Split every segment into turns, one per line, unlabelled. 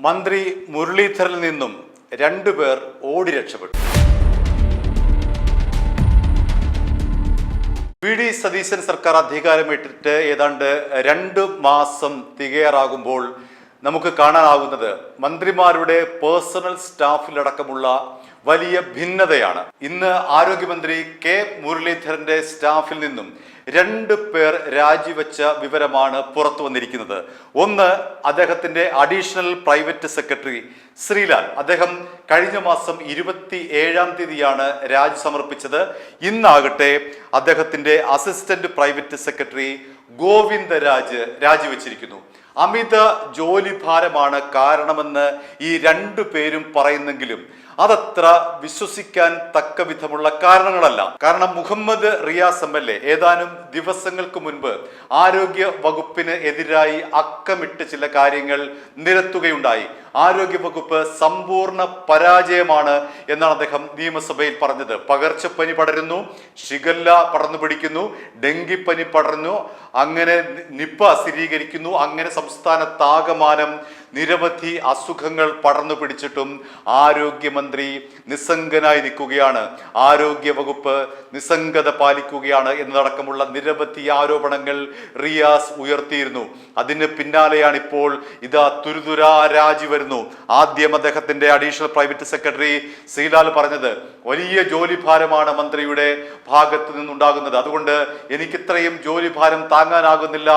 മന്ത്രി മുരളീധരനിൽ നിന്നും രണ്ടുപേർ ഓടി രക്ഷപ്പെട്ടു. വി.ഡി. സതീശൻ സർക്കാർ അധികാരമേറ്റിട്ട് ഏതാണ്ട് 2 മാസം തികയാറാകുമ്പോൾ നമുക്ക് കാണാനാകുന്നത് മന്ത്രിമാരുടെ പേഴ്സണൽ സ്റ്റാഫിലടക്കമുള്ള വലിയ ഭിന്നതയാണ്. ഇന്ന് ആരോഗ്യമന്ത്രി കെ മുരളീധരന്റെ സ്റ്റാഫിൽ നിന്നും 2 പേർ രാജിവെച്ച വിവരമാണ് പുറത്തു വന്നിരിക്കുന്നത്. ഒന്ന്, അദ്ദേഹത്തിന്റെ അഡീഷണൽ പ്രൈവറ്റ് സെക്രട്ടറി ശ്രീലാൽ. അദ്ദേഹം കഴിഞ്ഞ മാസം 27-ാം തീയതിയാണ് രാജി സമർപ്പിച്ചത്. ഇന്നാകട്ടെ അദ്ദേഹത്തിന്റെ അസിസ്റ്റന്റ് പ്രൈവറ്റ് സെക്രട്ടറി ഗോവിന്ദരാജ് രാജിവെച്ചിരിക്കുന്നു. അമിത ജോലിഭാരമാണ് കാരണമെന്ന് ഈ 2 പേരും പറയുന്നെങ്കിലും അതത്ര വിശ്വസിക്കാൻ തക്ക വിധമുള്ള കാരണങ്ങളല്ല. കാരണം മുഹമ്മദ് റിയാസ് MLA ഏതാനും ദിവസങ്ങൾക്ക് മുൻപ് ആരോഗ്യ വകുപ്പിന് എതിരായി അക്കമിട്ട് ചില കാര്യങ്ങൾ നിരത്തുകയുണ്ടായി. ആരോഗ്യ വകുപ്പ് സമ്പൂർണ്ണ പരാജയമാണ് എന്നാണ് അദ്ദേഹം നിയമസഭയിൽ പറഞ്ഞത്. പകർച്ചപ്പനി പടരുന്നു, ഷിഗല്ല പടർന്നു പിടിക്കുന്നു, ഡെങ്കിപ്പനി പടർന്നു, അങ്ങനെ നിപ്പ സ്ഥിരീകരിക്കുന്നു. അങ്ങനെ സംസ്ഥാനത്താകമാനം നിരവധി അസുഖങ്ങൾ പടർന്നു പിടിച്ചിട്ടും ആരോഗ്യമന്ത്രി നിസ്സംഗനായി നിൽക്കുകയാണ്. ആരോഗ്യ വകുപ്പ് നിസ്സംഗത പാലിക്കുകയാണ് എന്നതടക്കമുള്ള നിരവധി ആരോപണങ്ങൾ റിയാസ് ഉയർത്തിയിരുന്നു. അതിന് പിന്നാലെയാണ് ഇപ്പോൾ ഇതാ തുരുതുരാ രാജി വരുന്നു. ആദ്യം അദ്ദേഹത്തിന്റെ അഡീഷണൽ പ്രൈവറ്റ് സെക്രട്ടറി ശ്രീലാൽ പറഞ്ഞത് വലിയ ജോലിഭാരമാണ് മന്ത്രിയുടെ ഭാഗത്ത് നിന്നുണ്ടാകുന്നത്, അതുകൊണ്ട് എനിക്കിത്രയും ജോലിഭാരം താങ്ങാനാകുന്നില്ല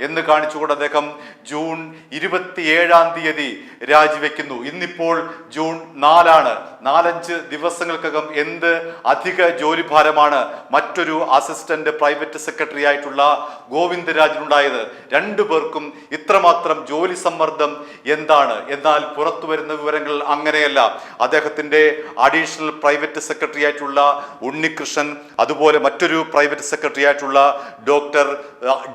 എന്ന് കാണിച്ചുകൊണ്ട് അദ്ദേഹം ജൂൺ 27-ാം തീയതി രാജിവെക്കുന്നു. ഇന്നിപ്പോൾ ജൂൺ 4-ആണ്. 4-5 ദിവസങ്ങൾക്കകം എന്ത് അധിക ജോലിഭാരമാണ് മറ്റൊരു അസിസ്റ്റന്റ് പ്രൈവറ്റ് സെക്രട്ടറി ആയിട്ടുള്ള ഗോവിന്ദരാജിനുണ്ടായത്. 2 പേർക്കും ഇത്രമാത്രം ജോലി സമ്മർദ്ദം എന്താണ്? എന്നാൽ പുറത്തു വരുന്ന വിവരങ്ങൾ അങ്ങനെയല്ല. അദ്ദേഹത്തിന്റെ അഡീഷണൽ പ്രൈവറ്റ് സെക്രട്ടറി ആയിട്ടുള്ള ഉണ്ണികൃഷ്ണൻ, അതുപോലെ മറ്റൊരു പ്രൈവറ്റ് സെക്രട്ടറി ആയിട്ടുള്ള ഡോക്ടർ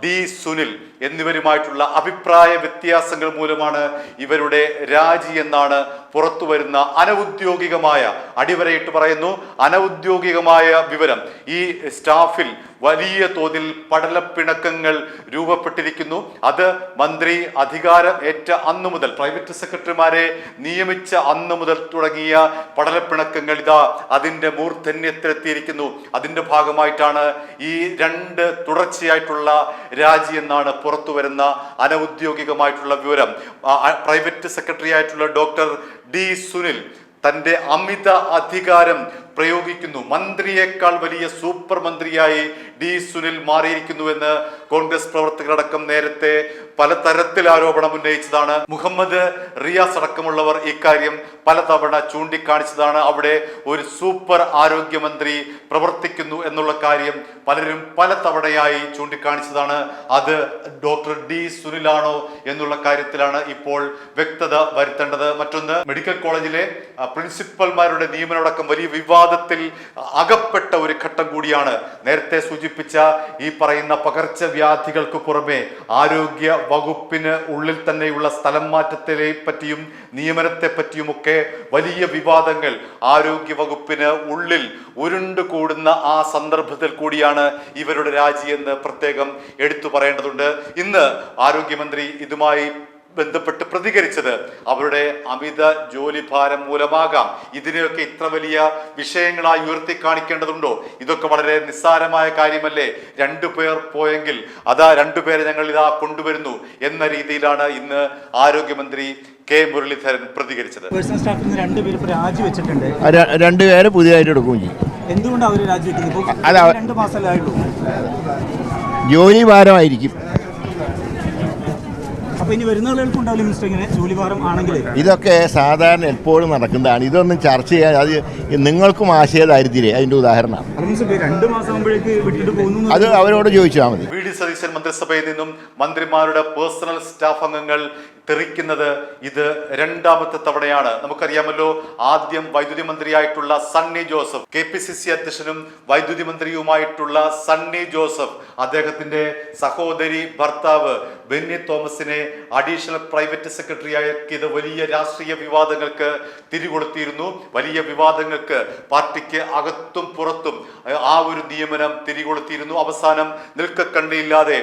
ഡി സുനിൽ എന്നിവരുമായിട്ടുള്ള അഭിപ്രായ വ്യത്യാസങ്ങൾ മൂലമാണ് ഇവരുടെ രാജി എന്നാണ് പുറത്തു വരുന്ന അനൗദ്യോഗികമായ, അടിവരയിട്ട് പറയുന്നു, അനൗദ്യോഗികമായ വിവരം. ഈ സ്റ്റാഫിൽ വലിയ തോതിൽ പടലപ്പിണക്കങ്ങൾ രൂപപ്പെട്ടിരിക്കുന്നു. അത് മന്ത്രി അധികാരം ഏറ്റ അന്നു മുതൽ, പ്രൈവറ്റ് സെക്രട്ടറിമാരെ നിയമിച്ച അന്നു മുതൽ തുടങ്ങിയ പടലപ്പിണക്കങ്ങൾ ഇതാ അതിന്റെ മൂർധന്യത്തിലെത്തിയിരിക്കുന്നു. അതിന്റെ ഭാഗമായിട്ടാണ് ഈ 2 തുടർച്ചയായിട്ടുള്ള രാജി എന്നാണ് പുറത്തു വരുന്ന അനൗദ്യോഗികമായിട്ടുള്ള വിവരം. പ്രൈവറ്റ് സെക്രട്ടറി ആയിട്ടുള്ള ഡോക്ടർ ഡി സുനിൽ തന്റെ അമിത അധികാരം പ്രയോഗിക്കുന്നു. മന്ത്രിയേക്കാൾ വലിയ സൂപ്പർ മന്ത്രിയായി ഡി സുനിൽ മാറിയിരിക്കുന്നുവെന്ന് കോൺഗ്രസ് പ്രവർത്തകരടക്കം നേരത്തെ പലതരത്തിൽ ആരോപണം ഉന്നയിച്ചതാണ്. മുഹമ്മദ് റിയാസ് അടക്കമുള്ളവർ ഇക്കാര്യം പലതവണ ചൂണ്ടിക്കാണിച്ചതാണ്. അവിടെ ഒരു സൂപ്പർ ആരോഗ്യമന്ത്രി പ്രവർത്തിക്കുന്നു എന്നുള്ള കാര്യം പലരും പലതവണയായി ചൂണ്ടിക്കാണിച്ചതാണ്. അത് ഡോക്ടർ ഡി സുനിലാണോ എന്നുള്ള കാര്യത്തിലാണ് ഇപ്പോൾ വ്യക്തത വരുത്തേണ്ടത്. മറ്റൊന്ന്, മെഡിക്കൽ കോളേജിലെ പ്രിൻസിപ്പൽമാരുടെ നിയമനമടക്കം വലിയ വിവാദത്തിൽ അകപ്പെട്ട ഒരു ഘട്ടം കൂടിയാണ്. നേരത്തെ സൂചിപ്പിച്ച ഈ പറയുന്ന പകർച്ചവ്യാധികൾക്ക് പുറമെ ആരോഗ്യ വകുപ്പിന് ഉള്ളിൽ തന്നെയുള്ള സ്ഥലം മാറ്റത്തെ പറ്റിയും നിയമനത്തെ പറ്റിയുമൊക്കെ വലിയ വിവാദങ്ങൾ ആരോഗ്യ വകുപ്പിന് ഉള്ളിൽ ഉരുണ്ടുകൂടുന്ന ആ സന്ദർഭത്തിൽ കൂടിയാണ് ഇവരുടെ രാജിയെന്ന് പ്രത്യേകം എടുത്തു പറയേണ്ടതുണ്ട്. ഇന്ന് ആരോഗ്യമന്ത്രി ഇതുമായി ബന്ധപ്പെട്ട് പ്രതികരിച്ചത് അവരുടെ അമിത ജോലിഭാരം മൂലമാകാം. ഇതിനെയൊക്കെ ഇത്ര വലിയ വിഷയങ്ങളായി ഉയർത്തി കാണിക്കേണ്ടതുണ്ടോ? ഇതൊക്കെ വളരെ നിസ്സാരമായ കാര്യമല്ലേ? 2 പേർ പോയെങ്കിൽ അതാ 2 പേരെ ഞങ്ങൾ ഇതാ കൊണ്ടുവരുന്നു എന്ന രീതിയിലാണ് ഇന്ന് ആരോഗ്യമന്ത്രി കെ മുരളീധരൻ പ്രതികരിച്ചത്.
പേഴ്സണൽ സ്റ്റാഫിൽ നിന്ന് 2 പേര് രാജിവെച്ചിട്ടുണ്ട്.
2 പേരെ പുതിയതായിട്ട് എടുക്കുകയും ചെയ്യും.
എന്തുകൊണ്ടാണ് അവർ രാജിവെക്കുന്നത്? 2 മാസമല്ലേ ആയുള്ളൂ.
ജോലി ഭാരമായിരിക്കും.
അപ്പൊ ഇനി വരുന്ന ആളുകൾക്ക് ഉണ്ടാവില്ല മിസ്റ്റർ ഇങ്ങനെ ജോലിഭാരം ആണെങ്കിൽ?
ഇതൊക്കെ സാധാരണ എപ്പോഴും നടക്കുന്നതാണ്. ഇതൊന്നും ചർച്ച ചെയ്യാൻ അത് നിങ്ങൾക്കും ആശയദാരിദ്ര്യ അതിന്റെ ഉദാഹരണമാണ്.
2 മാസം ആകുമ്പോഴേക്ക് വിട്ടിട്ട് പോകുന്നു.
അത് അവരോട് ചോദിച്ചാൽ മതി.
വി.ഡി. സതീശൻ മന്ത്രിസഭയിൽ നിന്നും മന്ത്രിമാരുടെ പേഴ്സണൽ സ്റ്റാഫ് അംഗങ്ങൾ തെറിക്കുന്നത് ഇത് 2ാമത്തെ തവണയാണ്. നമുക്കറിയാമല്ലോ, ആദ്യം വൈദ്യുതി മന്ത്രിയായിട്ടുള്ള സണ്ണി ജോസഫ്, KPCC അധ്യക്ഷനും വൈദ്യുതി മന്ത്രിയുമായിട്ടുള്ള സണ്ണി ജോസഫ്, അദ്ദേഹത്തിന്റെ സഹോദരി ഭർത്താവ് ബെന്നി തോമസിനെ അഡീഷണൽ പ്രൈവറ്റ് സെക്രട്ടറി ആക്കിയത് വലിയ രാഷ്ട്രീയ വിവാദങ്ങൾക്ക് തിരികൊളുത്തിയിരുന്നു. വലിയ വിവാദങ്ങൾക്ക് പാർട്ടിക്ക് അകത്തും പുറത്തും ആ ഒരു നിയമനം തിരികൊളുത്തിയിരുന്നു. അവസാനം നിൽക്കക്കണ്ണിയില്ലാതെ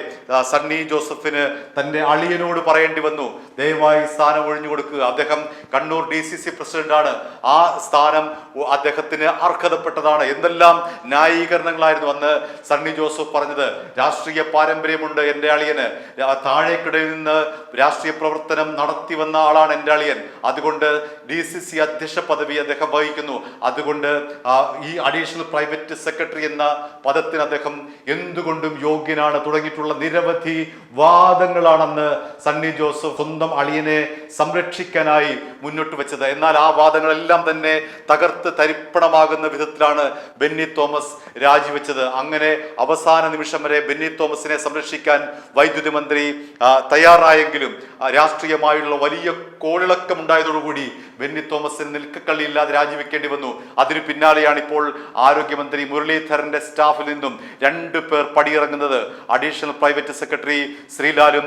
സണ്ണി ജോസഫിന് തന്റെ അളിയനോട് പറയേണ്ടി വന്നു, ദയവായി സ്ഥാനം ഒഴിഞ്ഞു കൊടുക്കുക. അദ്ദേഹം കണ്ണൂർ DCC പ്രസിഡന്റാണ്, ആ സ്ഥാനം അദ്ദേഹത്തിന് അർഹതപ്പെട്ടതാണ്. എന്തെല്ലാം ന്യായീകരണങ്ങളായിരുന്നു അന്ന് സണ്ണി ജോസഫ് പറഞ്ഞത്. രാഷ്ട്രീയ പാരമ്പര്യമുണ്ട് എൻ്റെ അളിയന്, താഴേക്കിടയിൽ നിന്ന് രാഷ്ട്രീയ പ്രവർത്തനം നടത്തി വന്ന ആളാണ് എൻ്റെ അളിയൻ, അതുകൊണ്ട് DCC അധ്യക്ഷ പദവി അദ്ദേഹം വഹിക്കുന്നു, അതുകൊണ്ട് ഈ അഡീഷണൽ പ്രൈവറ്റ് സെക്രട്ടറി എന്ന പദത്തിന് അദ്ദേഹം എന്തുകൊണ്ടും യോഗ്യനാണ് തുടങ്ങിയിട്ടുള്ള നിരവധി വാദങ്ങളാണെന്ന് സണ്ണി ജോസഫ് സ്വന്തം അളിയനെ സംരക്ഷിക്കാനായി മുന്നോട്ട് വെച്ചത്. എന്നാൽ ആ വാദങ്ങളെല്ലാം തന്നെ തകർത്ത് തരിപ്പണമാകുന്ന വിധത്തിലാണ് ബെന്നി തോമസ് രാജിവെച്ചത്. അങ്ങനെ അവസാന നിമിഷം വരെ ബെന്നി തോമസിനെ സംരക്ഷിക്കാൻ വൈദ്യുതി മന്ത്രി തയ്യാറായെങ്കിലും രാഷ്ട്രീയമായുള്ള വലിയ കോളിളക്കം ഉണ്ടായതോടുകൂടി ബെന്നി തോമസിന് നിൽക്കക്കള്ളിയില്ലാതെ രാജിവെക്കേണ്ടി വന്നു. അതിനു പിന്നാലെയാണ് ഇപ്പോൾ ആരോഗ്യമന്ത്രി മുരളീധരന്റെ സ്റ്റാഫിൽ നിന്നും 2 പേർ പടിയിറങ്ങുന്നത്. അഡീഷണൽ പ്രൈവറ്റ് സെക്രട്ടറി ശ്രീലാലും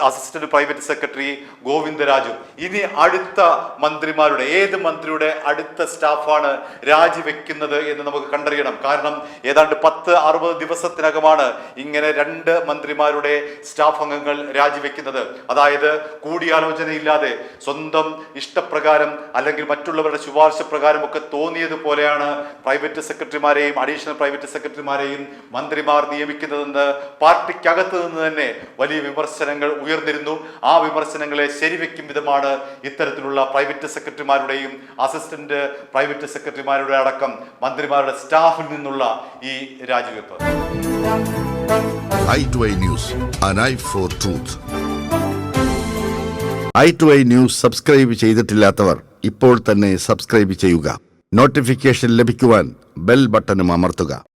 അസിസ്റ്റന്റ് പ്രൈവറ്റ് സെക്രട്ടറി ഗോവിന്ദരാജും. ഇനി അടുത്ത മന്ത്രിമാരുടെ ഏത് മന്ത്രിയുടെ അടുത്ത സ്റ്റാഫാണ് രാജിവെക്കുന്നത് എന്ന് നമുക്ക് കണ്ടറിയണം. കാരണം ഏതാണ്ട് 10-60 ദിവസത്തിനകമാണ് ഇങ്ങനെ 2 മന്ത്രിമാരുടെ സ്റ്റാഫ് അംഗങ്ങൾ രാജിവെക്കുന്നത്. അതായത് കൂടിയാലോചനയില്ലാതെ സ്വന്തം ഇഷ്ടപ്രകാരം അല്ലെങ്കിൽ മറ്റുള്ളവരുടെ ശുപാർശ പ്രകാരം ഒക്കെ തോന്നിയതുപോലെയാണ് പ്രൈവറ്റ് സെക്രട്ടറിമാരെയും അഡീഷണൽ പ്രൈവറ്റ് സെക്രട്ടറിമാരെയും മന്ത്രിമാർ നിയമിക്കുന്നതെന്ന് പാർട്ടിക്കകത്ത് നിന്ന് തന്നെ വലിയ വിമർശനങ്ങൾ ഉയർന്നിരുന്നു. ആ വിമർശനങ്ങളെ ശരിവെക്കും വിധമാണ് ഇത്തരത്തിലുള്ള പ്രൈവറ്റ് സെക്രട്ടറിമാരുടെയും അസിസ്റ്റന്റ് പ്രൈവറ്റ് സെക്രട്ടറിമാരുടെ അടക്കം മന്ത്രിമാരുടെ സ്റ്റാഫിൽ നിന്നുള്ള ഈ രാജിവെപ്പ്.
i2i News, an eye for truth. i2i News subscribe ചെയ്തിട്ടില്ലാത്തവർ ഇപ്പോൾ തന്നെ സബ്സ്ക്രൈബ് ചെയ്യുക. നോട്ടിഫിക്കേഷൻ ലഭിക്കുവാൻ ബെൽ ബട്ടണും അമർത്തുക.